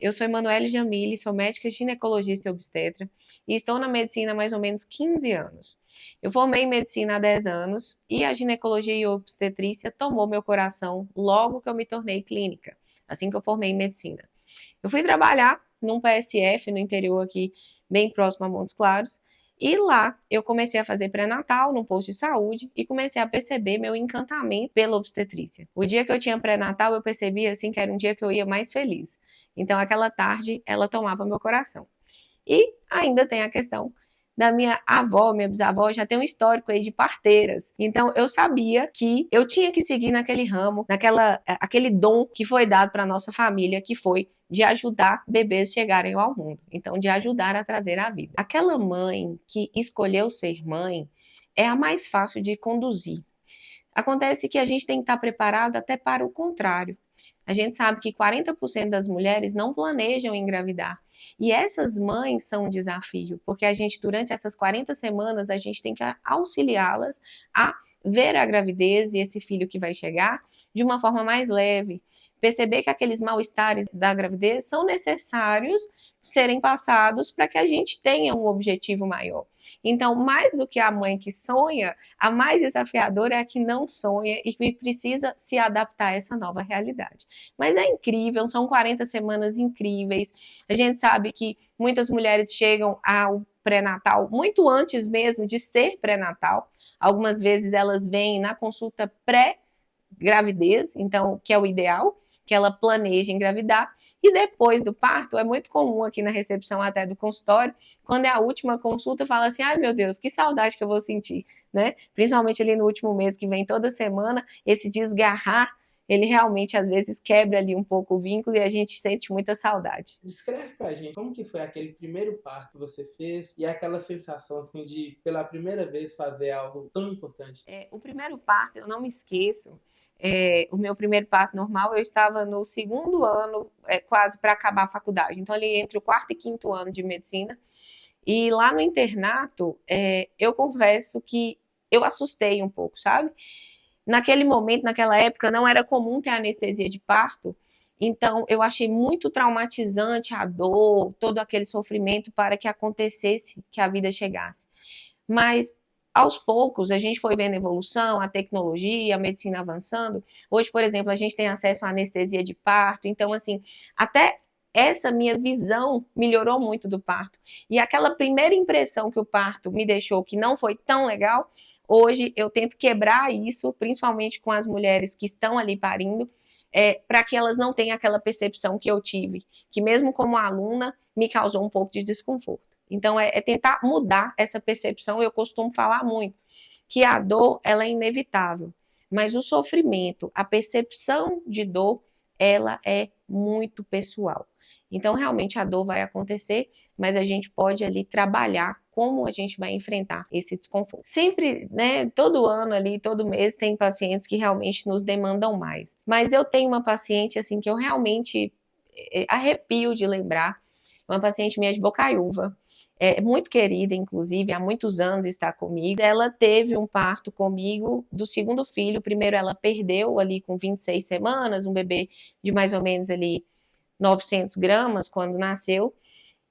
eu sou Emanuele Jamile, sou médica ginecologista e obstetra e estou na medicina há mais ou menos 15 anos. Eu formei em medicina há 10 anos e a ginecologia e obstetrícia tomou meu coração logo que eu me tornei clínica, assim que eu formei em medicina. Eu fui trabalhar num PSF no interior aqui, bem próximo a Montes Claros, e lá eu comecei a fazer pré-natal num posto de saúde e comecei a perceber meu encantamento pela obstetrícia. O dia que eu tinha pré-natal, eu percebia assim que era um dia que eu ia mais feliz. Então aquela tarde ela tomava meu coração. E ainda tem a questão da minha avó, minha bisavó, já tem um histórico aí de parteiras. Então eu sabia que eu tinha que seguir naquele ramo, aquele dom que foi dado para nossa família, que foi de ajudar bebês chegarem ao mundo. Então de ajudar a trazer a vida. Aquela mãe que escolheu ser mãe é a mais fácil de conduzir. Acontece que a gente tem que estar preparado até para o contrário. A gente sabe que 40% das mulheres não planejam engravidar. E essas mães são um desafio, porque a gente, durante essas 40 semanas, a gente tem que auxiliá-las a ver a gravidez e esse filho que vai chegar de uma forma mais leve. Perceber que aqueles mal-estares da gravidez são necessários serem passados para que a gente tenha um objetivo maior. Então, mais do que a mãe que sonha, a mais desafiadora é a que não sonha e que precisa se adaptar a essa nova realidade. Mas é incrível, são 40 semanas incríveis. A gente sabe que muitas mulheres chegam ao pré-natal muito antes mesmo de ser pré-natal. Algumas vezes elas vêm na consulta pré-gravidez, então, que é o ideal, que ela planeja engravidar, e depois do parto, é muito comum aqui na recepção até do consultório, quando é a última consulta, fala assim, ai meu Deus, que saudade que eu vou sentir, né? Principalmente ali no último mês, que vem toda semana, esse desgarrar, ele realmente às vezes quebra ali um pouco o vínculo e a gente sente muita saudade. Descreve pra gente como que foi aquele primeiro parto que você fez e aquela sensação assim de pela primeira vez fazer algo tão importante. O primeiro parto, eu não me esqueço, o meu primeiro parto normal, eu estava no segundo ano, quase para acabar a faculdade. Então, ali entre o quarto e quinto ano de medicina. E lá no internato, eu confesso que eu assustei um pouco, sabe? Naquele momento, naquela época, não era comum ter anestesia de parto. Então, eu achei muito traumatizante a dor, todo aquele sofrimento para que acontecesse, que a vida chegasse. Mas aos poucos a gente foi vendo a evolução, a tecnologia, a medicina avançando. Hoje, por exemplo, a gente tem acesso à anestesia de parto. Então, assim, até essa minha visão melhorou muito do parto. E aquela primeira impressão que o parto me deixou que não foi tão legal, hoje eu tento quebrar isso, principalmente com as mulheres que estão ali parindo, para que elas não tenham aquela percepção que eu tive, que mesmo como aluna me causou um pouco de desconforto. Então, é tentar mudar essa percepção. Eu costumo falar muito que a dor ela é inevitável, mas o sofrimento, a percepção de dor, ela é muito pessoal. Então, realmente, a dor vai acontecer, mas a gente pode ali trabalhar como a gente vai enfrentar esse desconforto. Sempre, né, todo ano ali, todo mês, tem pacientes que realmente nos demandam mais. Mas eu tenho uma paciente, assim, que eu realmente arrepio de lembrar, uma paciente minha de Bocaiúva, muito querida, inclusive, há muitos anos está comigo. Ela teve um parto comigo do segundo filho. Primeiro ela perdeu ali com 26 semanas, um bebê de mais ou menos ali 900 gramas quando nasceu.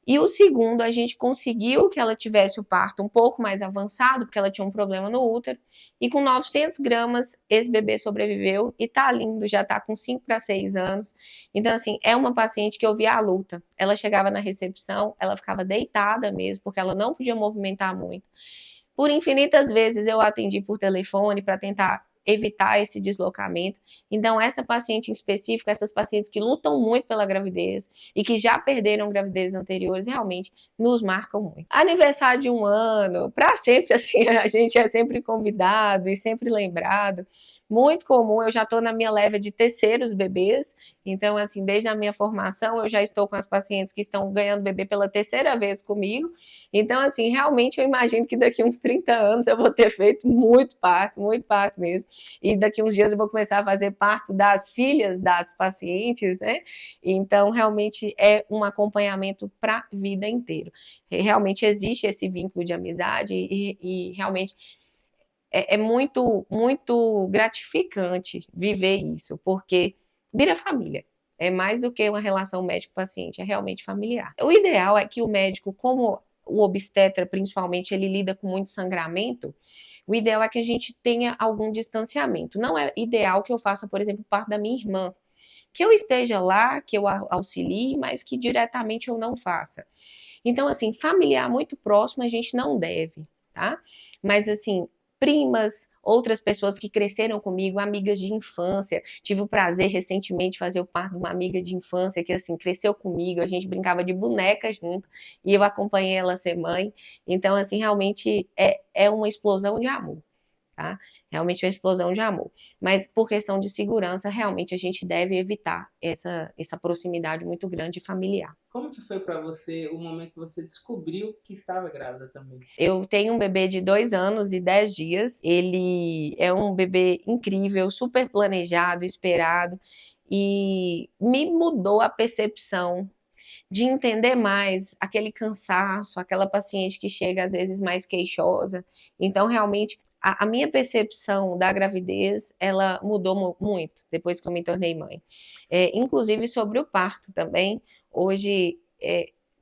E o segundo, a gente conseguiu que ela tivesse o parto um pouco mais avançado, porque ela tinha um problema no útero, e com 900 gramas, esse bebê sobreviveu e tá lindo, já tá com 5 para 6 anos. Então, assim, é uma paciente que eu vi a luta. Ela chegava na recepção, ela ficava deitada mesmo, porque ela não podia movimentar muito. Por infinitas vezes eu atendi por telefone para tentar evitar esse deslocamento. Então, essa paciente em específico, essas pacientes que lutam muito pela gravidez e que já perderam gravidezes anteriores, realmente nos marcam muito. Aniversário de um ano, para sempre, assim, a gente é sempre convidado e sempre lembrado. Muito comum, eu já estou na minha leva de terceiros bebês, então, assim, desde a minha formação, eu já estou com as pacientes que estão ganhando bebê pela terceira vez comigo. Então, assim, realmente eu imagino que daqui uns 30 anos eu vou ter feito muito parto mesmo. E daqui uns dias eu vou começar a fazer parto das filhas das pacientes, né? Então, realmente é um acompanhamento para a vida inteira. Realmente existe esse vínculo de amizade e realmente é muito, muito gratificante viver isso, porque vira família. É mais do que uma relação médico-paciente, é realmente familiar. O ideal é que o médico, como o obstetra, principalmente, ele lida com muito sangramento, o ideal é que a gente tenha algum distanciamento. Não é ideal que eu faça, por exemplo, parte da minha irmã, que eu esteja lá, que eu auxilie, mas que diretamente eu não faça. Então, assim, familiar muito próximo a gente não deve, tá? Mas, assim, primas, outras pessoas que cresceram comigo, amigas de infância. Tive o prazer recentemente de fazer o parto de uma amiga de infância que, assim, cresceu comigo, a gente brincava de boneca junto e eu acompanhei ela ser mãe. Então, assim, realmente é uma explosão de amor. Tá? Realmente é uma explosão de amor. Mas por questão de segurança, realmente a gente deve evitar essa proximidade muito grande familiar. Como que foi para você o momento que você descobriu que estava grávida também? Eu tenho um bebê de 2 anos e 10 dias. Ele é um bebê incrível, super planejado, esperado, e me mudou a percepção de entender mais aquele cansaço, aquela paciente que chega às vezes mais queixosa. Então, realmente, a minha percepção da gravidez, ela mudou muito depois que eu me tornei mãe. Inclusive sobre o parto também. Hoje,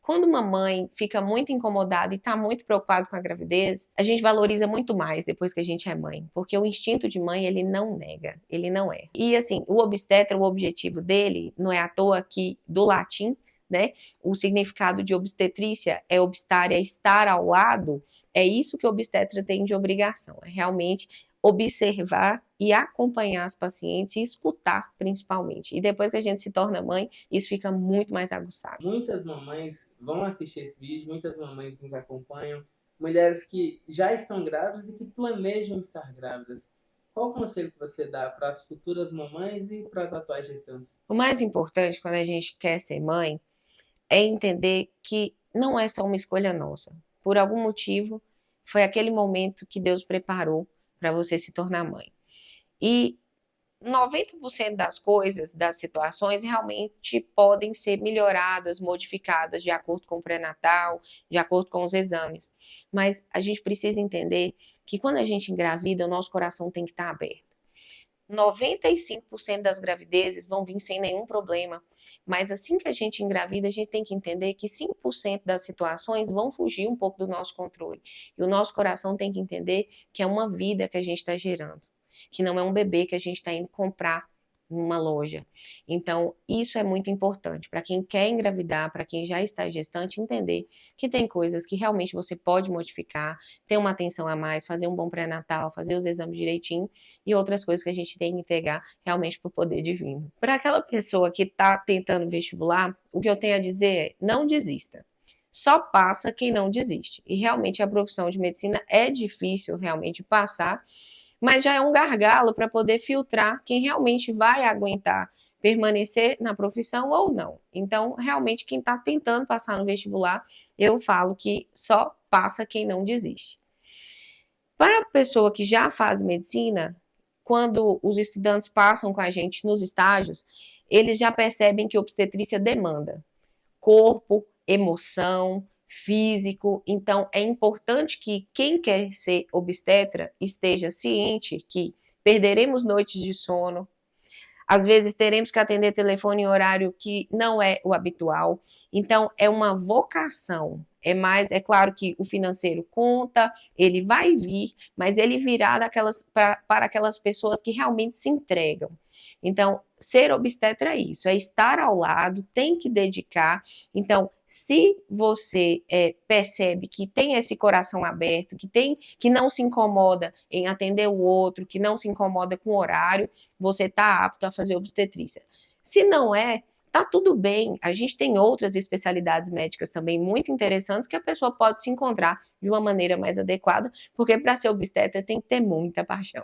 quando uma mãe fica muito incomodada e está muito preocupada com a gravidez, a gente valoriza muito mais depois que a gente é mãe, porque o instinto de mãe, ele não nega, ele não é. E assim, o obstetra, o objetivo dele, não é à toa que do latim, né, o significado de obstetrícia é obstar, é estar ao lado, é isso que o obstetra tem de obrigação, é realmente observar e acompanhar as pacientes e escutar, principalmente. E depois que a gente se torna mãe, isso fica muito mais aguçado. Muitas mamães vão assistir esse vídeo, muitas mamães nos acompanham, mulheres que já estão grávidas e que planejam estar grávidas. Qual o conselho que você dá para as futuras mamães e para as atuais gestantes? O mais importante quando a gente quer ser mãe é entender que não é só uma escolha nossa. Por algum motivo, foi aquele momento que Deus preparou para você se tornar mãe. E 90% das coisas, das situações, realmente podem ser melhoradas, modificadas de acordo com o pré-natal, de acordo com os exames. Mas a gente precisa entender que quando a gente engravida, o nosso coração tem que estar aberto. 95% das gravidezes vão vir sem nenhum problema, mas assim que a gente engravida, a gente tem que entender que 5% das situações vão fugir um pouco do nosso controle. E o nosso coração tem que entender que é uma vida que a gente está gerando, que não é um bebê que a gente está indo comprar numa loja. Então, isso é muito importante para quem quer engravidar, para quem já está gestante, entender que tem coisas que realmente você pode modificar, ter uma atenção a mais, fazer um bom pré-natal, fazer os exames direitinho e outras coisas que a gente tem que entregar realmente para o poder divino. Para aquela pessoa que está tentando vestibular, o que eu tenho a dizer é: não desista. Só passa quem não desiste. E realmente a profissão de medicina é difícil realmente passar, mas já é um gargalo para poder filtrar quem realmente vai aguentar permanecer na profissão ou não. Então, realmente, quem está tentando passar no vestibular, eu falo que só passa quem não desiste. Para a pessoa que já faz medicina, quando os estudantes passam com a gente nos estágios, eles já percebem que obstetrícia demanda corpo, emoção, físico. Então, é importante que quem quer ser obstetra esteja ciente que perderemos noites de sono, às vezes teremos que atender telefone em horário que não é o habitual. Então, é uma vocação. É claro que o financeiro conta, ele vai vir, mas ele virá para aquelas pessoas que realmente se entregam. Então, ser obstetra é isso, é estar ao lado, tem que dedicar. Então, se você percebe que tem esse coração aberto, que não se incomoda em atender o outro, que não se incomoda com o horário, você está apto a fazer obstetrícia. Se não é, tá tudo bem. A gente tem outras especialidades médicas também muito interessantes que a pessoa pode se encontrar de uma maneira mais adequada, porque para ser obstetra tem que ter muita paixão.